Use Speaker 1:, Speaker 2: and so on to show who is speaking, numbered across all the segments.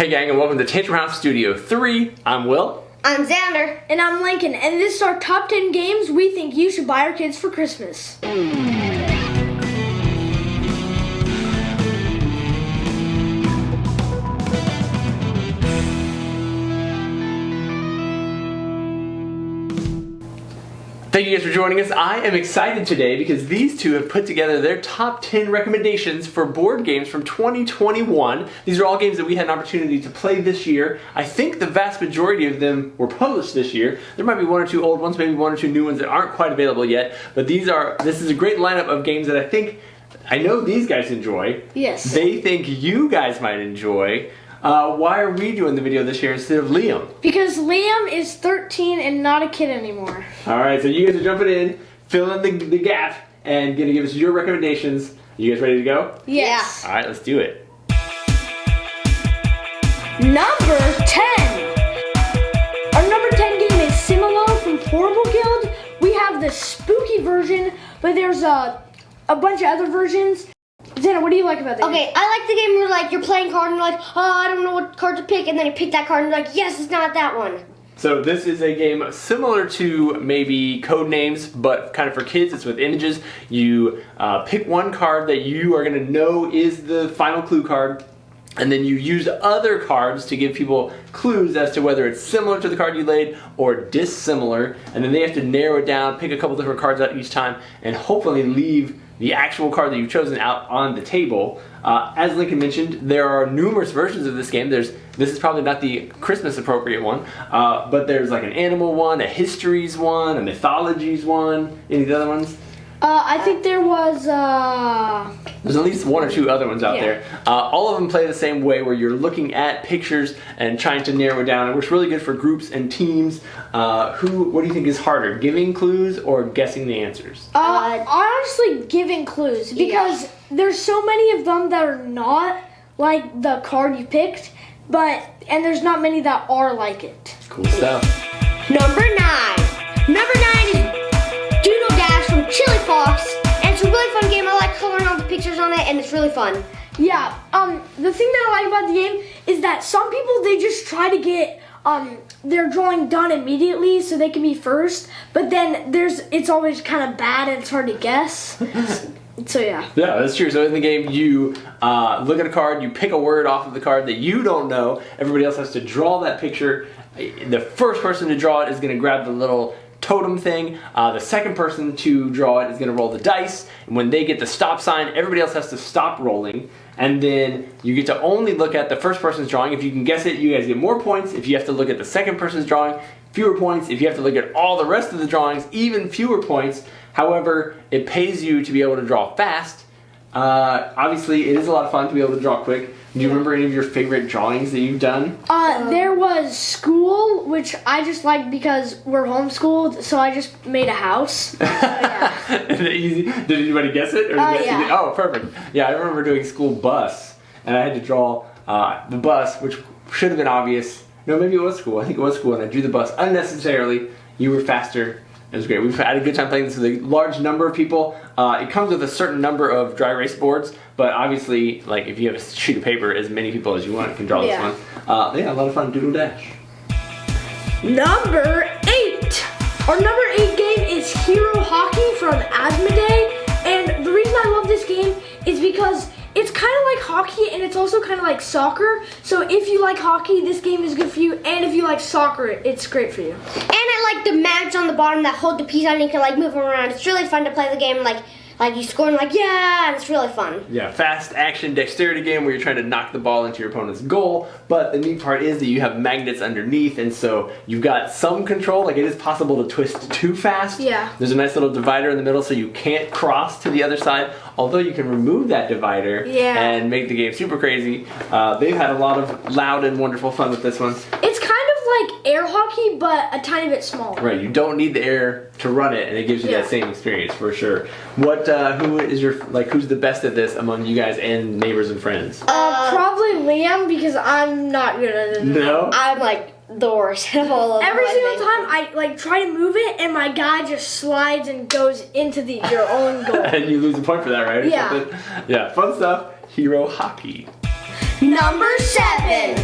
Speaker 1: Hey gang, and welcome to Tantrum House Studio 3. I'm Will.
Speaker 2: I'm Zander.
Speaker 3: And I'm Lincoln, and this is our top 10 games we think you should buy our kids for Christmas.
Speaker 1: Thank you guys for joining us. I am excited today because these two have put together their top 10 recommendations for board games from 2021. These are all games that we had an opportunity to play this year. I think the vast majority of them were published this year. There might be one or two old ones, maybe one or two new ones that aren't quite available yet, but this is a great lineup of games that I know these guys enjoy.
Speaker 3: Yes.
Speaker 1: They think you guys might enjoy. Why are we doing the video this year instead of Liam?
Speaker 3: Because Liam is 13 and not a kid anymore.
Speaker 1: Alright, so you guys are jumping in, filling the gap, and gonna give us your recommendations. You guys ready to go?
Speaker 3: Yes.
Speaker 1: Alright, let's do it.
Speaker 3: Number 10. Our number 10 game is Similo from Portable Guild. We have the spooky version, but there's a bunch of other versions. Zana, what do you like about that?
Speaker 2: Okay, I like the game where you're playing card and you're like, oh, I don't know what card to pick, and then you pick that card and you're like, yes, it's not that one.
Speaker 1: So this is a game similar to maybe Codenames, but kind of for kids. It's with images. You pick one card that you are going to know is the final clue card, and then you use other cards to give people clues as to whether it's similar to the card you laid or dissimilar, and then they have to narrow it down, pick a couple different cards out each time, and hopefully leave the actual card that you've chosen out on the table. As Lincoln mentioned, there are numerous versions of this game. This is probably not the Christmas appropriate one, but there's like an animal one, a histories one, a mythologies one. Any of the other ones?
Speaker 3: I think there was,
Speaker 1: There's at least one or two other ones out there. All of them play the same way, where you're looking at pictures and trying to narrow it down. It works really good for groups and teams. What do you think is harder, giving clues or guessing the answers?
Speaker 3: honestly, giving clues, because there's so many of them that are not like the card you picked, and there's not many that are like it.
Speaker 1: Cool stuff.
Speaker 2: Number 9. Number 9 is Doodle from Chili Fox, and it's a really fun game. I like coloring all the pictures on it, and it's really fun.
Speaker 3: Yeah, the thing that I like about the game is that some people, they just try to get their drawing done immediately so they can be first, but then it's always kind of bad and it's hard to guess. So yeah.
Speaker 1: Yeah, that's true. So in the game, you look at a card, you pick a word off of the card that you don't know. Everybody else has to draw that picture. The first person to draw it is going to grab the little totem thing. The second person to draw it is going to roll the dice, and when they get the stop sign, everybody else has to stop rolling, and then you get to only look at the first person's drawing. If you can guess it, you guys get more points. If you have to look at the second person's drawing, fewer points. If you have to look at all the rest of the drawings, even fewer points. However, it pays you to be able to draw fast. Obviously, it is a lot of fun to be able to draw quick. Do you remember any of your favorite drawings that you've done?
Speaker 3: There was school, which I just liked because we're homeschooled, so I just made a house. Yeah.
Speaker 1: Is it easy? Did anybody guess it? Or
Speaker 3: Yeah.
Speaker 1: Oh, perfect. Yeah, I remember doing school bus, and I had to draw the bus, which should have been obvious. No, maybe it was school. I think it was school, and I drew the bus unnecessarily. You were faster. It was great. We've had a good time playing this with a large number of people. It comes with a certain number of dry erase boards, but obviously, like if you have a sheet of paper, as many people as you want can draw this one. Yeah, a lot of fun. Doodle Dash.
Speaker 3: Number 8. Our number 8 game is Hero Hockey from Asmodee, and the reason I love this game is because it's kind of like hockey, and it's also kind of like soccer. So if you like hockey, this game is good for you, and if you like soccer, it's great for you.
Speaker 2: And I like the mags on the bottom that hold the piece on, and you can move them around. It's really fun to play the game, like you score and and it's really fun.
Speaker 1: Yeah, fast action dexterity game where you're trying to knock the ball into your opponent's goal, but the neat part is that you have magnets underneath, and so you've got some control. Like, it is possible to twist too fast.
Speaker 3: Yeah.
Speaker 1: There's a nice little divider in the middle so you can't cross to the other side, although you can remove that divider and make the game super crazy. They've had a lot of loud and wonderful fun with this one.
Speaker 3: It's kind of like air hockey, but a tiny bit smaller.
Speaker 1: Right, you don't need the air to run it, and it gives you that same experience for sure. Who's the best at this among you guys and neighbors and friends?
Speaker 3: Probably Liam, because I'm not good at it.
Speaker 1: No?
Speaker 2: I'm the worst of all of them.
Speaker 3: Every single time I try to move it, and my guy just slides and goes into your own goal.
Speaker 1: And you lose a point for that, right?
Speaker 3: Yeah.
Speaker 1: Yeah, fun stuff. Hero Hockey.
Speaker 2: Number 7.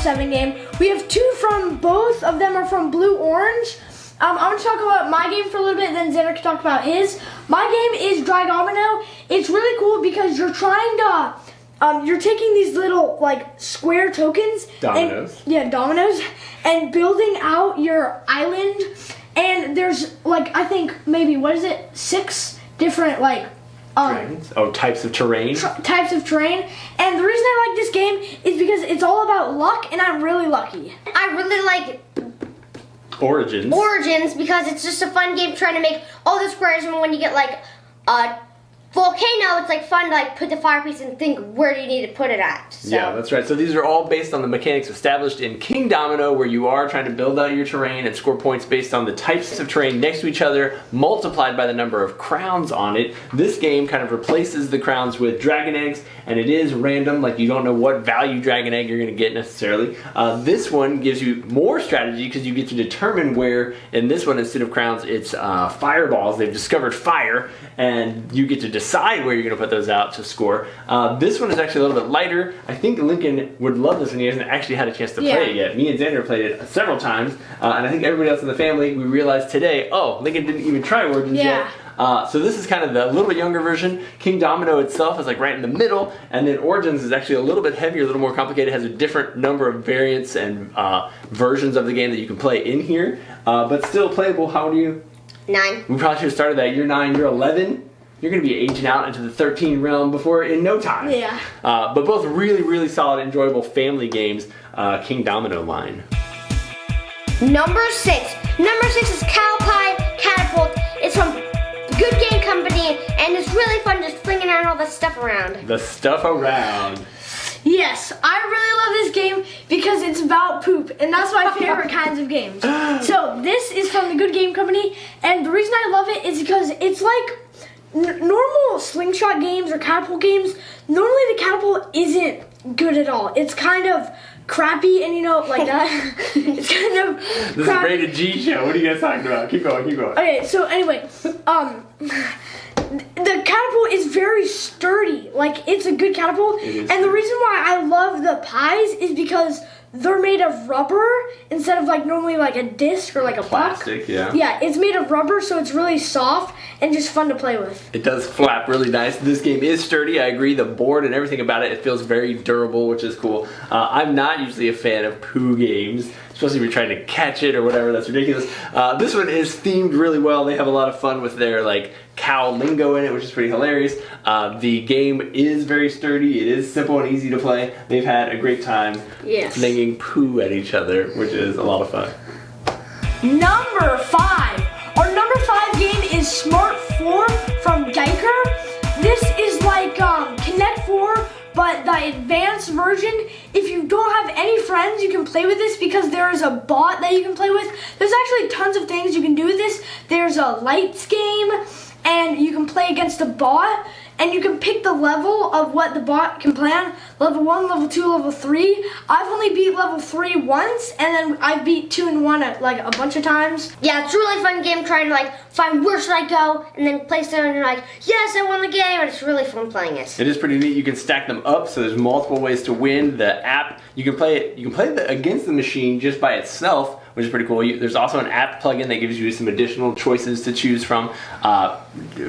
Speaker 3: 7 game. We have 2 from, both of them are from Blue Orange. I'm going to talk about my game for a little bit, then Zander can talk about his. My game is Dry Domino. It's really cool because you're trying to, you're taking these little, like, square tokens.
Speaker 1: Dominoes.
Speaker 3: Dominoes. And building out your island. And there's, like, I think maybe, 6 different, like,
Speaker 1: types of terrain.
Speaker 3: Types of terrain. And the reason I like this game is because it's all about luck, and I'm really lucky.
Speaker 2: I really like
Speaker 1: Origins
Speaker 2: because it's just a fun game trying to make all the squares, and when you get like a volcano, it's like fun to like put the fire piece and think where do you need to put it at. So.
Speaker 1: Yeah, that's right. So these are all based on the mechanics established in King Domino, where you are trying to build out your terrain and score points based on the types of terrain next to each other, multiplied by the number of crowns on it. This game kind of replaces the crowns with dragon eggs, and it is random, like you don't know what value dragon egg you're going to get necessarily. This one gives you more strategy because you get to determine where, in this one, instead of crowns, it's fireballs. They've discovered fire, and you get to decide where you're going to put those out to score. This one is actually a little bit lighter. I think Lincoln would love this one. He hasn't actually had a chance to play it yet. Me and Zander played it several times, and I think everybody else in the family, we realized today, oh, Lincoln didn't even try Origins yet. So this is kind of the little bit younger version. King Domino itself is like right in the middle, and then Origins is actually a little bit heavier, a little more complicated. It has a different number of variants and versions of the game that you can play in here, but still playable. How old are you?
Speaker 2: 9.
Speaker 1: We probably should have started that. You're 9, you're 11. You're going to be aging out into the 13 realm in no time.
Speaker 3: Yeah.
Speaker 1: But both really, really solid, enjoyable family games, King Domino line.
Speaker 2: Number 6. Number 6 is Pie Catapult. It's from Good Game Company, and it's really fun just flinging out all the stuff around.
Speaker 1: The stuff around.
Speaker 3: Yes, I really love this game because it's about poop, and that's my favorite kinds of games. So this is from the Good Game Company, and the reason I love it is because it's like normal slingshot games or catapult games. Normally the catapult isn't good at all. It's kind of crappy, and like that. It's kind of
Speaker 1: This is a rated G show. What are you guys talking about? Keep going, keep going.
Speaker 3: Okay, so anyway, the catapult is very sturdy. Like, it's a good catapult. And the reason why I love the pies is because they're made of rubber instead of like normally like a disc or like a
Speaker 1: plastic,
Speaker 3: puck.
Speaker 1: yeah.
Speaker 3: Yeah, it's made of rubber, so it's really soft and just fun to play with.
Speaker 1: It does flap really nice. This game is sturdy. I agree. The board and everything about it feels very durable, which is cool. I'm not usually a fan of poo games, especially if you're trying to catch it or whatever. That's ridiculous. This one is themed really well. They have a lot of fun with their like cow lingo in it, which is pretty hilarious. The game is very sturdy. It is simple and easy to play. They've had a great time flinging poo at each other, which is a lot of fun.
Speaker 3: Number 5. Our number 5 game is Smart 4 from Geiker. This is like Connect 4, but the advanced version. If you don't have any friends, you can play with this because there is a bot that you can play with. There's actually tons of things you can do with this. There's a lights game, and you can play against a bot, and you can pick the level of what the bot can play on. Level 1, level 2, level 3. I've only beat level 3 once, and then I beat 2 and 1 like a bunch of times.
Speaker 2: Yeah, it's a really fun game trying to like find where should I go, and then place it and you're like, yes, I won the game, and it's really fun playing it.
Speaker 1: It is pretty neat. You can stack them up, so there's multiple ways to win. The app, you can play it. You can play against the machine just by itself, which is pretty cool. There's also an app plugin that gives you some additional choices to choose from.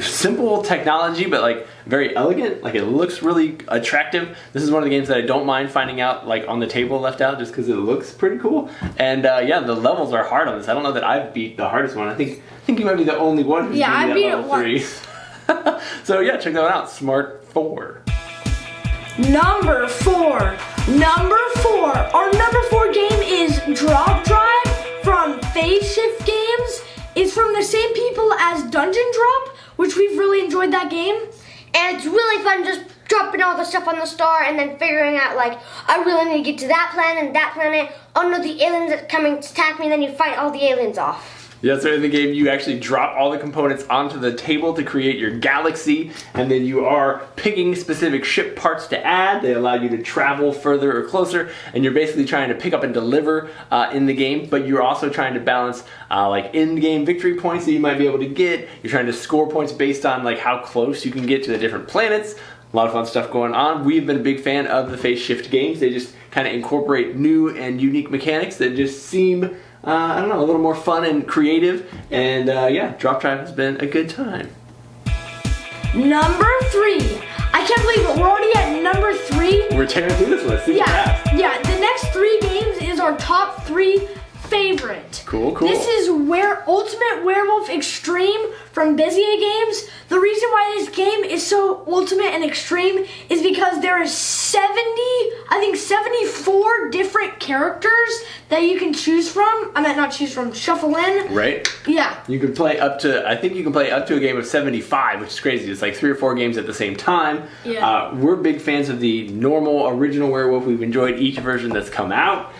Speaker 1: Simple technology, but like very elegant. Like, it looks really attractive. This is one of the games that I don't mind finding out like on the table left out, just because it looks pretty cool. And yeah, the levels are hard on this. I don't know that I've beat the hardest one. I think you might be the only one who's
Speaker 3: I beat
Speaker 1: level 3. So yeah, check that one out. Smart 4.
Speaker 3: Number 4. Our number 4 game is Drop Drive from Phase Shift Games. It's from the same people as Dungeon Drop, which we've really enjoyed that game.
Speaker 2: And it's really fun just dropping all the stuff on the star and then figuring out like, I really need to get to that planet and that planet. Oh no, the aliens are coming to attack me, and then you fight all the aliens off.
Speaker 1: Yeah, so in the game you actually drop all the components onto the table to create your galaxy, and then you are picking specific ship parts to add. They allow you to travel further or closer, and you're basically trying to pick up and deliver in the game, but you're also trying to balance like in-game victory points that you might be able to get. You're trying to score points based on like how close you can get to the different planets. A lot of fun stuff going on. We've been a big fan of the Phase Shift games. They just kind of incorporate new and unique mechanics that just seem, I don't know, a little more fun and creative. And yeah, Drop Tribe has been a good time.
Speaker 3: Number 3. I can't believe it. We're already at number 3.
Speaker 1: We're tearing through this list. Super fast.
Speaker 3: Yeah. The next 3 games is our top 3 favorite.
Speaker 1: Cool.
Speaker 3: This is Ultimate Werewolf Extreme from Bezier Games. The reason why this game is so ultimate and extreme is because there is 74 different characters that you can choose from. Not choose from, shuffle in.
Speaker 1: Right?
Speaker 3: Yeah.
Speaker 1: You can play up to, I think you can play up to a game of 75, which is crazy. It's like 3 or 4 games at the same time.
Speaker 3: Yeah.
Speaker 1: We're big fans of the normal, original Werewolf. We've enjoyed each version that's come out.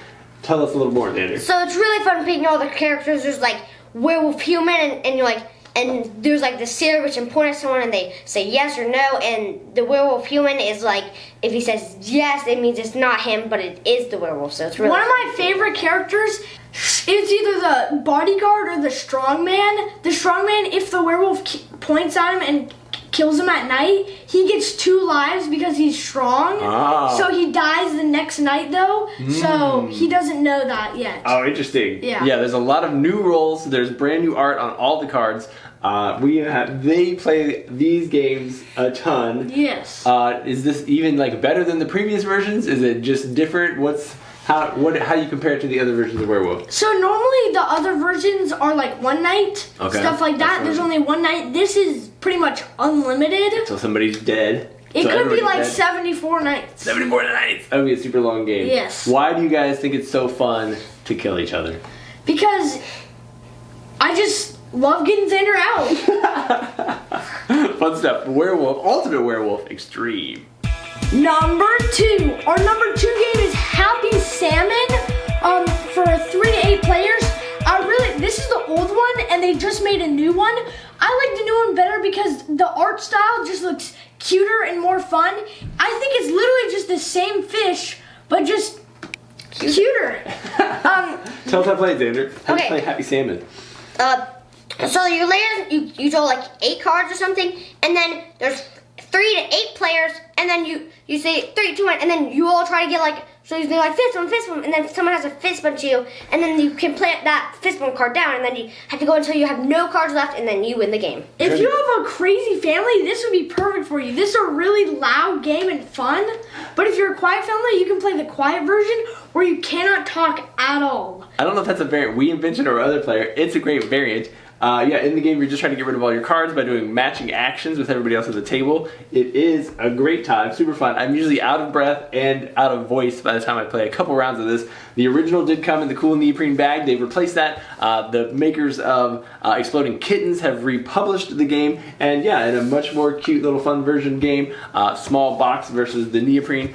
Speaker 1: Tell us a little more, Zander.
Speaker 2: So it's really fun picking all the characters. There's like werewolf human, and you're like, and there's like the seer which can point at someone and they say yes or no, and the werewolf human is like, if he says yes, it means it's not him, but it is the werewolf. So it's really
Speaker 3: one of my favorite characters. It's either the bodyguard or the strongman. The strongman, if the werewolf points at him and kills him at night, he gets 2 lives because he's strong. So he dies the next night though. So he doesn't know that yet.
Speaker 1: Oh, interesting.
Speaker 3: Yeah.
Speaker 1: Yeah, there's a lot of new roles. There's brand new art on all the cards. They play these games a ton.
Speaker 3: Yes.
Speaker 1: Is this even like better than the previous versions? Is it just different? How do you compare it to the other versions of Werewolf?
Speaker 3: So normally the other versions are like one night, stuff like that. There's only one night. This is pretty much unlimited.
Speaker 1: So somebody's dead.
Speaker 3: It
Speaker 1: So
Speaker 3: could be like
Speaker 1: dead.
Speaker 3: 74 nights.
Speaker 1: 74 nights. That would be a super long game.
Speaker 3: Yes.
Speaker 1: Why do you guys think it's so fun to kill each other?
Speaker 3: Because I just love getting Zander out.
Speaker 1: Fun stuff. Werewolf, Ultimate Werewolf Extreme.
Speaker 3: Number 2. Our number 2 game is Happy Salmon for 3 to 8 players. This is the old one and they just made a new one. I like the new one better because the art style just looks cuter and more fun. I think it's literally just the same fish, but just cuter.
Speaker 1: Tell us how to play, Zander. How to
Speaker 2: Okay.
Speaker 1: play Happy Salmon.
Speaker 2: So your layers, you draw like 8 cards or something, and then there's 3 to 8 players, and then you say 3, 2, 1, and then you all try to get like, so you do like fist bump, and then someone has a fist bump to you, and then you can play that fist bump card down, and then you have to go until you have no cards left, and then you win the game.
Speaker 3: If you have a crazy family, this would be perfect for you. This is a really loud game and fun, but if you're a quiet family, you can play the quiet version where you cannot talk at all.
Speaker 1: I don't know if that's a variant we invented or other player. It's a great variant. Yeah, in the game, you're just trying to get rid of all your cards by doing matching actions with everybody else at the table. It is a great time, super fun. I'm usually out of breath and out of voice by the time I play a couple rounds of this. The original did come in the cool neoprene bag. They've replaced that. The makers of Exploding Kittens have republished the game, and yeah, in a much more cute little fun version game, small box versus the neoprene.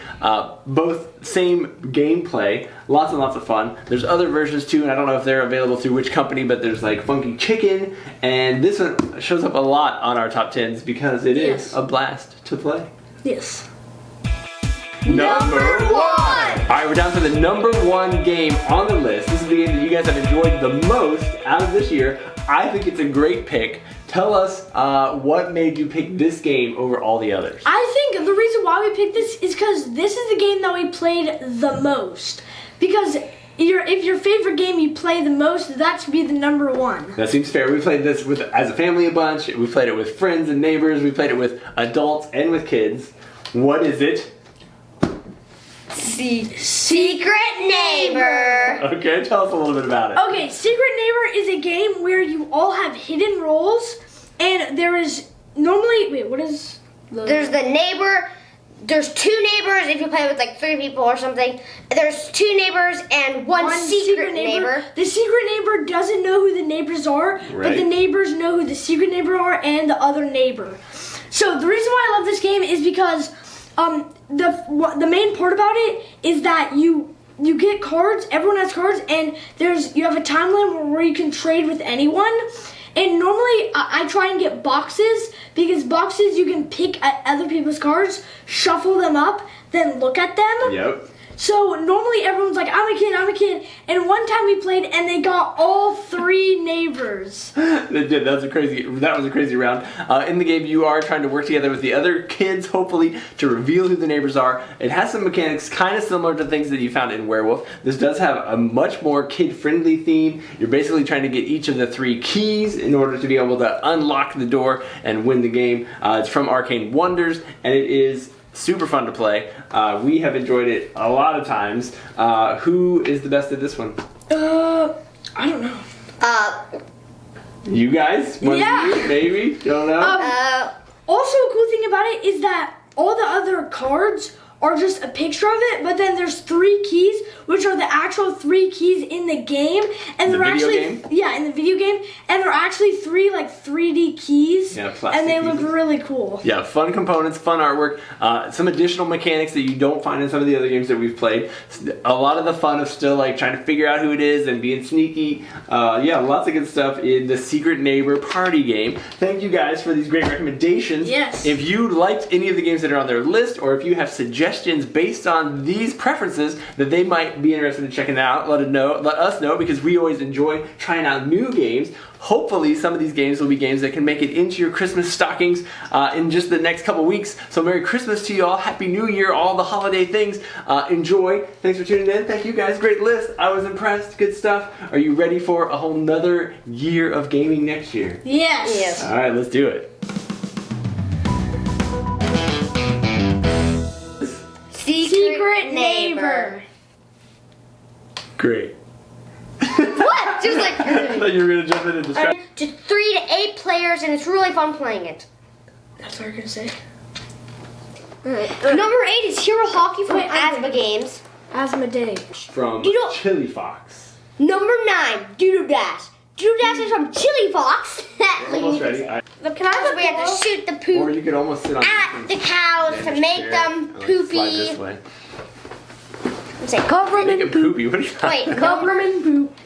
Speaker 1: Both same gameplay, lots and lots of fun. There's other versions too, and I don't know if they're available through which company, but there's like Funky Chicken, and this one shows up a lot on our top 10s because it is a blast to play.
Speaker 3: Yes.
Speaker 1: Number 1! Alright, we're down to the number 1 game on the list. This is the game that you guys have enjoyed the most out of this year. I think it's a great pick. Tell us what made you pick this game over all the others.
Speaker 3: I think the reason why we picked this is because this is the game that we played the most. Because if your favorite game you play the most, that should be the number 1.
Speaker 1: That seems fair. We played this as a family a bunch. We played it with friends and neighbors. We played it with adults and with kids. What is it?
Speaker 2: Secret Neighbor.
Speaker 1: Okay, tell us a little bit about it.
Speaker 3: Okay, Secret Neighbor is a game where you all have hidden roles, and there is normally,
Speaker 2: There's the neighbor. There's 2 neighbors if you play with like 3 people or something. There's 2 neighbors and one secret neighbor.
Speaker 3: The secret neighbor doesn't know who the neighbors are, but the neighbors know who the secret neighbor are and the other neighbor. So the reason why I love this game is because the main part about it is that you get cards. Everyone has cards, and you have a time limit where you can trade with anyone. And normally I try and get boxes, because boxes you can pick at other people's cards, shuffle them up, then look at them.
Speaker 1: Yep.
Speaker 3: So normally everyone's like, I'm a kid. And one time we played and they got all 3 neighbors.
Speaker 1: They did. That was a crazy round. In the game, you are trying to work together with the other kids, hopefully, to reveal who the neighbors are. It has some mechanics kind of similar to things that you found in Werewolf. This does have a much more kid-friendly theme. You're basically trying to get each of the 3 keys in order to be able to unlock the door and win the game. It's from Arcane Wonders, and it is super fun to play. We have enjoyed it a lot of times. Who is the best at this one?
Speaker 3: I don't know.
Speaker 1: You guys? One
Speaker 3: Yeah.
Speaker 1: of you? Maybe? Don't know?
Speaker 3: Also, a cool thing about it is that all the other cards are just a picture of it, but then there's 3 keys, which are the actual 3 keys in the game, and
Speaker 1: The
Speaker 3: they're
Speaker 1: video
Speaker 3: actually
Speaker 1: game?
Speaker 3: yeah, in the video game, and they're actually 3 like 3D keys,
Speaker 1: Yeah, plastic
Speaker 3: and they
Speaker 1: keys.
Speaker 3: look really cool.
Speaker 1: Yeah, fun components, fun artwork, some additional mechanics that you don't find in some of the other games that we've played. A lot of the fun of still like trying to figure out who it is and being sneaky. Yeah, lots of good stuff in the Secret Neighbor party game. Thank you guys for these great recommendations.
Speaker 3: Yes.
Speaker 1: If you liked any of the games that are on their list, or if you have suggestions based on these preferences that they might be interested in checking out, let us know, because we always enjoy trying out new games. Hopefully some of these games will be games that can make it into your Christmas stockings in just the next couple weeks. So Merry Christmas to you all. Happy New Year, all the holiday things. Enjoy. Thanks for tuning in. Thank you guys. Great list. I was impressed. Good stuff. Are you ready for a whole nother year of gaming next year?
Speaker 3: Yes.
Speaker 2: Yes.
Speaker 1: All right, let's do it.
Speaker 2: Secret neighbor.
Speaker 1: Great.
Speaker 2: What? Just like
Speaker 1: I thought you were going to jump in and describe.
Speaker 2: just 3 to 8 players, and it's really fun playing it.
Speaker 3: That's what you're gonna say.
Speaker 2: Number 8 is Hero Hockey from
Speaker 3: Wait, I'm
Speaker 2: Asthma Games.
Speaker 3: Asmodee.
Speaker 1: From
Speaker 2: You don't-
Speaker 1: Chili Fox.
Speaker 2: Number 9, Doodle Dash. Doodle Dash is from Chili Fox.
Speaker 1: Almost ready.
Speaker 3: Can I have
Speaker 2: We have to shoot the poop
Speaker 1: Or you could almost sit on
Speaker 2: at the cows to make them
Speaker 1: Slide
Speaker 2: poopy.
Speaker 1: this way.
Speaker 2: Say,
Speaker 3: cover
Speaker 1: Make
Speaker 3: them
Speaker 1: it poopy. What are you
Speaker 2: Wait,
Speaker 3: Cover them in poop.